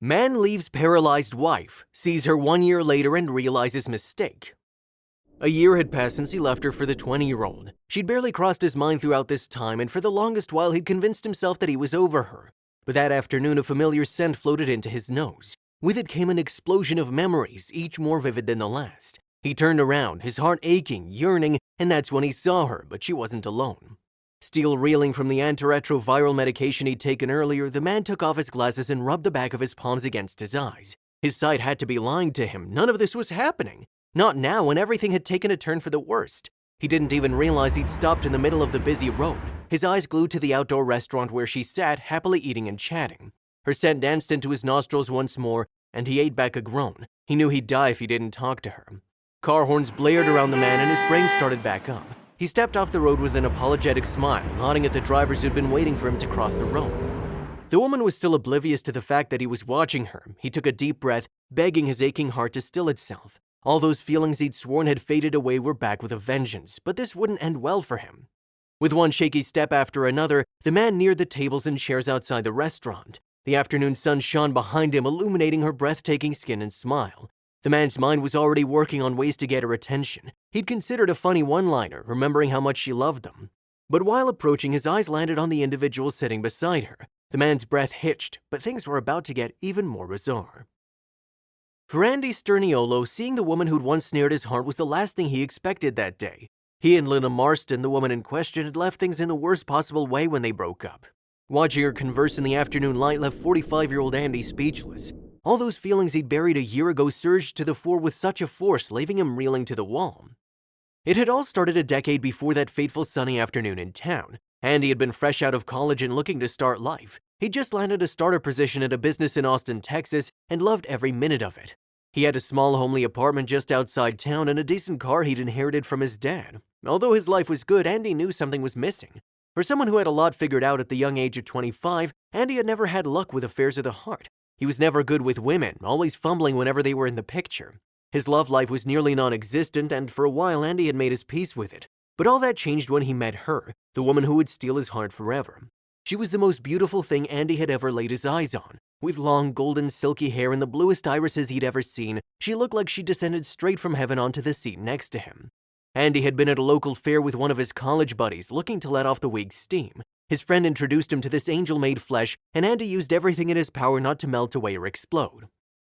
Man leaves paralyzed wife, sees her 1 year later and realizes mistake. A year had passed since he left her for the 20-year-old. She'd barely crossed his mind throughout this time, and for the longest while he'd convinced himself that he was over her. But that afternoon, a familiar scent floated into his nose. With it came an explosion of memories, each more vivid than the last. He turned around, his heart aching, yearning, and that's when he saw her, but she wasn't alone. Still reeling from the antiretroviral medication he'd taken earlier, the man took off his glasses and rubbed the back of his palms against his eyes. His sight had to be lying to him. None of this was happening. Not now, when everything had taken a turn for the worst. He didn't even realize he'd stopped in the middle of the busy road, his eyes glued to the outdoor restaurant where she sat, happily eating and chatting. Her scent danced into his nostrils once more, and he ate back a groan. He knew he'd die if he didn't talk to her. Car horns blared around the man and his brain started back up. He stepped off the road with an apologetic smile, nodding at the drivers who'd been waiting for him to cross the road. The woman was still oblivious to the fact that he was watching her. He took a deep breath, begging his aching heart to still itself. All those feelings he'd sworn had faded away were back with a vengeance, but this wouldn't end well for him. With one shaky step after another, the man neared the tables and chairs outside the restaurant. The afternoon sun shone behind him, illuminating her breathtaking skin and smile. The man's mind was already working on ways to get her attention. He'd considered a funny one-liner, remembering how much she loved them. But while approaching, his eyes landed on the individual sitting beside her. The man's breath hitched, but things were about to get even more bizarre. For Andy Sterniolo, seeing the woman who'd once snared his heart was the last thing he expected that day. He and Linda Marston, the woman in question, had left things in the worst possible way when they broke up. Watching her converse in the afternoon light left 45-year-old Andy speechless. All those feelings he'd buried a year ago surged to the fore with such a force, leaving him reeling to the wall. It had all started a decade before that fateful sunny afternoon in town. Andy had been fresh out of college and looking to start life. He'd just landed a starter position at a business in Austin, Texas, and loved every minute of it. He had a small, homely apartment just outside town and a decent car he'd inherited from his dad. Although his life was good, Andy knew something was missing. For someone who had a lot figured out at the young age of 25, Andy had never had luck with affairs of the heart. He was never good with women, always fumbling whenever they were in the picture. His love life was nearly non-existent, and for a while Andy had made his peace with it. But all that changed when he met her, the woman who would steal his heart forever. She was the most beautiful thing Andy had ever laid his eyes on. With long, golden, silky hair and the bluest irises he'd ever seen, she looked like she descended straight from heaven onto the seat next to him. Andy had been at a local fair with one of his college buddies, looking to let off the week's steam. His friend introduced him to this angel-made flesh, and Andy used everything in his power not to melt away or explode.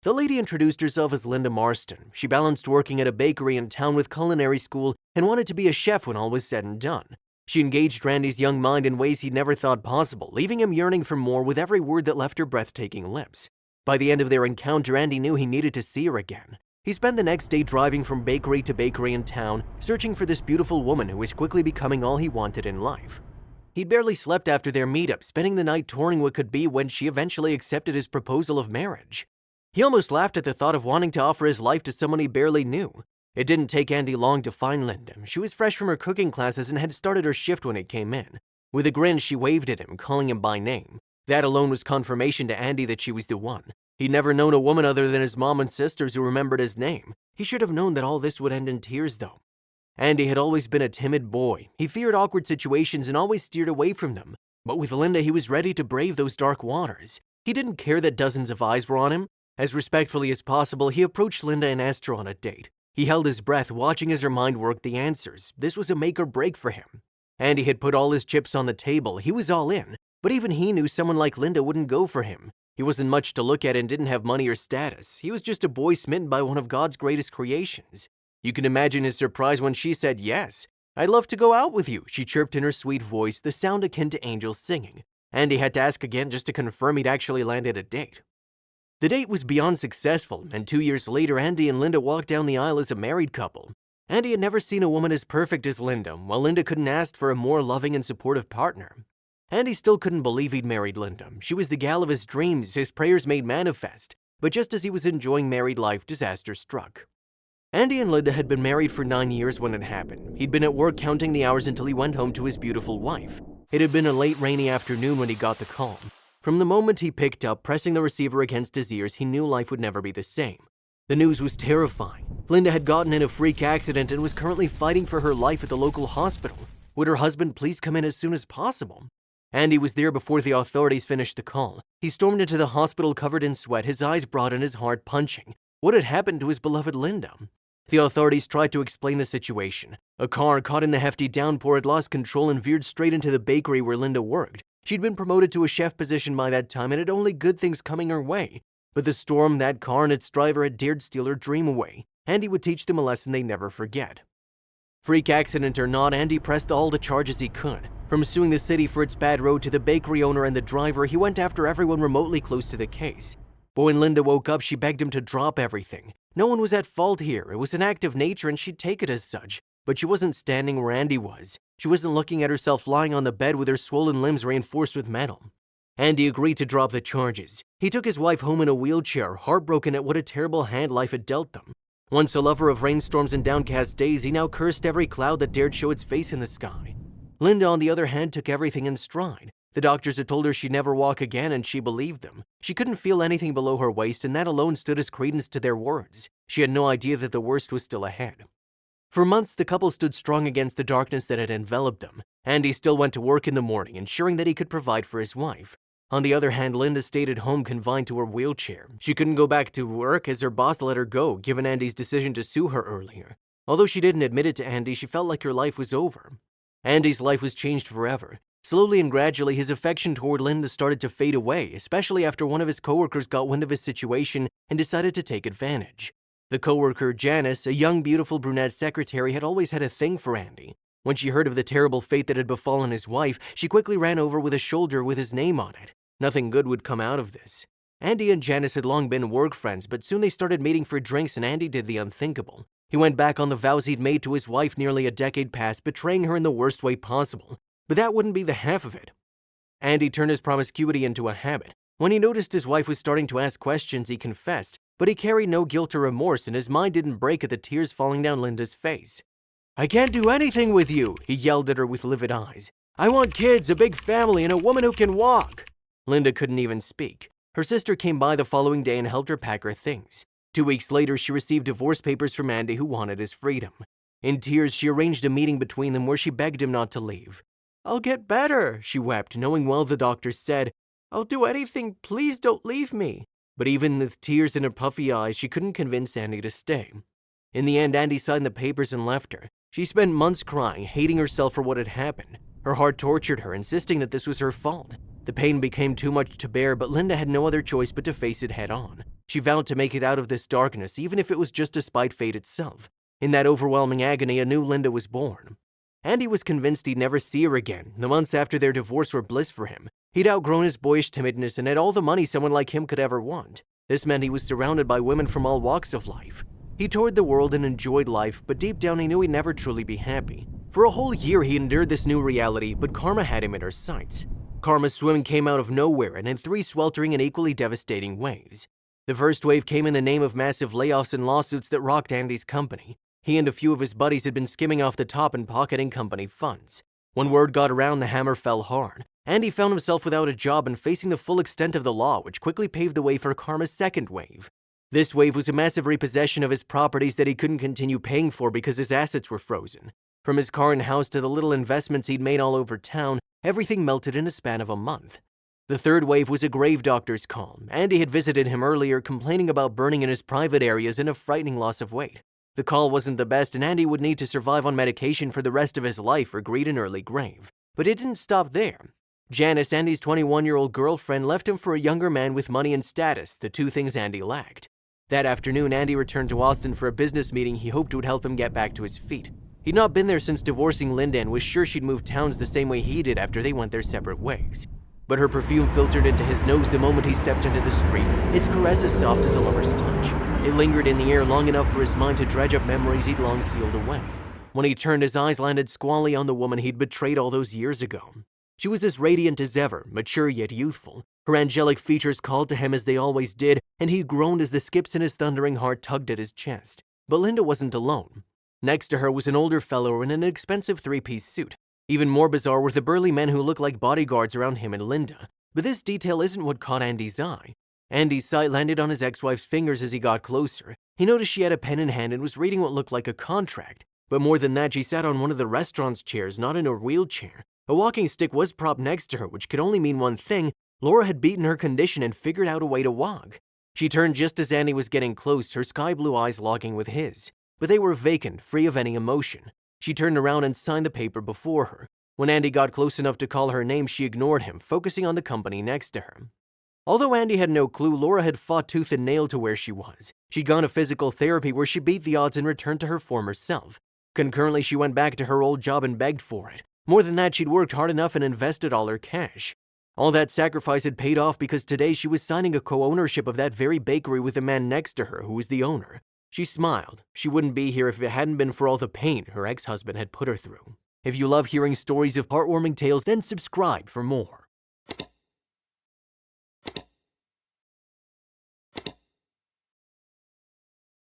The lady introduced herself as Linda Marston. She balanced working at a bakery in town with culinary school and wanted to be a chef when all was said and done. She engaged Randy's young mind in ways he'd never thought possible, leaving him yearning for more with every word that left her breathtaking lips. By the end of their encounter, Andy knew he needed to see her again. He spent the next day driving from bakery to bakery in town, searching for this beautiful woman who was quickly becoming all he wanted in life. He'd barely slept after their meetup, spending the night touring what could be when she eventually accepted his proposal of marriage. He almost laughed at the thought of wanting to offer his life to someone he barely knew. It didn't take Andy long to find Linda. She was fresh from her cooking classes and had started her shift when it came in. With a grin, she waved at him, calling him by name. That alone was confirmation to Andy that she was the one. He'd never known a woman other than his mom and sisters who remembered his name. He should have known that all this would end in tears, though. Andy had always been a timid boy. He feared awkward situations and always steered away from them. But with Linda, he was ready to brave those dark waters. He didn't care that dozens of eyes were on him. As respectfully as possible, he approached Linda and asked her on a date. He held his breath, watching as her mind worked the answers. This was a make or break for him. Andy had put all his chips on the table. He was all in. But even he knew someone like Linda wouldn't go for him. He wasn't much to look at and didn't have money or status. He was just a boy smitten by one of God's greatest creations. You can imagine his surprise when she said yes. "I'd love to go out with you," she chirped in her sweet voice, the sound akin to angels singing. Andy had to ask again just to confirm he'd actually landed a date. The date was beyond successful, and 2 years later, Andy and Linda walked down the aisle as a married couple. Andy had never seen a woman as perfect as Linda, while Linda couldn't ask for a more loving and supportive partner. Andy still couldn't believe he'd married Linda. She was the gal of his dreams, his prayers made manifest. But just as he was enjoying married life, disaster struck. Andy and Linda had been married for 9 years when it happened. He'd been at work counting the hours until he went home to his beautiful wife. It had been a late rainy afternoon when he got the call. From the moment he picked up, pressing the receiver against his ears, he knew life would never be the same. The news was terrifying. Linda had gotten in a freak accident and was currently fighting for her life at the local hospital. Would her husband please come in as soon as possible? Andy was there before the authorities finished the call. He stormed into the hospital covered in sweat, his eyes broad and his heart punching. What had happened to his beloved Linda? The authorities tried to explain the situation. A car caught in the hefty downpour had lost control and veered straight into the bakery where Linda worked. She'd been promoted to a chef position by that time and had only good things coming her way. But the storm, that car, and its driver had dared steal her dream away. Andy would teach them a lesson they never forget. Freak accident or not, Andy pressed all the charges he could. From suing the city for its bad road to the bakery owner and the driver, he went after everyone remotely close to the case. But when Linda woke up, she begged him to drop everything. No one was at fault here. It was an act of nature and she'd take it as such. But she wasn't standing where Andy was. She wasn't looking at herself lying on the bed with her swollen limbs reinforced with metal. Andy agreed to drop the charges. He took his wife home in a wheelchair, heartbroken at what a terrible hand life had dealt them. Once a lover of rainstorms and downcast days, he now cursed every cloud that dared show its face in the sky. Linda, on the other hand, took everything in stride. The doctors had told her she'd never walk again, and she believed them. She couldn't feel anything below her waist, and that alone stood as credence to their words. She had no idea that the worst was still ahead. For months, the couple stood strong against the darkness that had enveloped them. Andy still went to work in the morning, ensuring that he could provide for his wife. On the other hand, Linda stayed at home confined to her wheelchair. She couldn't go back to work as her boss let her go, given Andy's decision to sue her earlier. Although she didn't admit it to Andy, she felt like her life was over. Andy's life was changed forever. Slowly and gradually, his affection toward Linda started to fade away, especially after one of his coworkers got wind of his situation and decided to take advantage. The coworker, Janice, a young, beautiful brunette secretary, had always had a thing for Andy. When she heard of the terrible fate that had befallen his wife, she quickly ran over with a shoulder with his name on it. Nothing good would come out of this. Andy and Janice had long been work friends, but soon they started meeting for drinks and Andy did the unthinkable. He went back on the vows he'd made to his wife nearly a decade past, betraying her in the worst way possible. But that wouldn't be the half of it. Andy turned his promiscuity into a habit. When he noticed his wife was starting to ask questions, he confessed, but he carried no guilt or remorse and his mind didn't break at the tears falling down Linda's face. "I can't do anything with you," he yelled at her with livid eyes. "I want kids, a big family, and a woman who can walk." Linda couldn't even speak. Her sister came by the following day and helped her pack her things. 2 weeks later, she received divorce papers from Andy, who wanted his freedom. In tears, she arranged a meeting between them where she begged him not to leave. "I'll get better," she wept, knowing well the doctors said, "I'll do anything, please don't leave me." But even with tears in her puffy eyes, she couldn't convince Andy to stay. In the end, Andy signed the papers and left her. She spent months crying, hating herself for what had happened. Her heart tortured her, insisting that this was her fault. The pain became too much to bear, but Linda had no other choice but to face it head on. She vowed to make it out of this darkness, even if it was just to spite fate itself. In that overwhelming agony, a new Linda was born. Andy was convinced he'd never see her again. The months after their divorce were bliss for him. He'd outgrown his boyish timidness and had all the money someone like him could ever want. This meant he was surrounded by women from all walks of life. He toured the world and enjoyed life, but deep down he knew he'd never truly be happy. For a whole year he endured this new reality, but karma had him in her sights. Karma's swim came out of nowhere and in 3 sweltering and equally devastating waves. The first wave came in the name of massive layoffs and lawsuits that rocked Andy's company. He and a few of his buddies had been skimming off the top and pocketing company funds. When word got around, the hammer fell hard. Andy found himself without a job and facing the full extent of the law, which quickly paved the way for Karma's second wave. This wave was a massive repossession of his properties that he couldn't continue paying for because his assets were frozen. From his car and house to the little investments he'd made all over town, everything melted in a span of a month. The third wave was a grave doctor's call. Andy had visited him earlier, complaining about burning in his private areas and a frightening loss of weight. The call wasn't the best, and Andy would need to survive on medication for the rest of his life or greet an early grave. But it didn't stop there. Janice, Andy's 21-year-old girlfriend, left him for a younger man with money and status, the 2 things Andy lacked. That afternoon, Andy returned to Austin for a business meeting he hoped would help him get back to his feet. He'd not been there since divorcing Linda and was sure she'd moved towns the same way he did after they went their separate ways. But her perfume filtered into his nose the moment he stepped into the street, its caress as soft as a lover's touch. It lingered in the air long enough for his mind to dredge up memories he'd long sealed away. When he turned, his eyes landed squarely on the woman he'd betrayed all those years ago. She was as radiant as ever, mature yet youthful. Her angelic features called to him as they always did, and he groaned as the skips in his thundering heart tugged at his chest. But Linda wasn't alone. Next to her was an older fellow in an expensive 3-piece suit. Even more bizarre were the burly men who looked like bodyguards around him and Linda. But this detail isn't what caught Andy's eye. Andy's sight landed on his ex-wife's fingers as he got closer. He noticed she had a pen in hand and was reading what looked like a contract. But more than that, she sat on one of the restaurant's chairs, not in a wheelchair. A walking stick was propped next to her, which could only mean one thing: Laura had beaten her condition and figured out a way to walk. She turned just as Andy was getting close, her sky blue eyes locking with his. But they were vacant, free of any emotion. She turned around and signed the paper before her. When Andy got close enough to call her name, she ignored him, focusing on the company next to her. Although Andy had no clue, Laura had fought tooth and nail to where she was. She'd gone to physical therapy where she beat the odds and returned to her former self. Concurrently, she went back to her old job and begged for it. More than that, she'd worked hard enough and invested all her cash. All that sacrifice had paid off because today she was signing a co-ownership of that very bakery with the man next to her who was the owner. She smiled. She wouldn't be here if it hadn't been for all the pain her ex-husband had put her through. If you love hearing stories of heartwarming tales, then subscribe for more.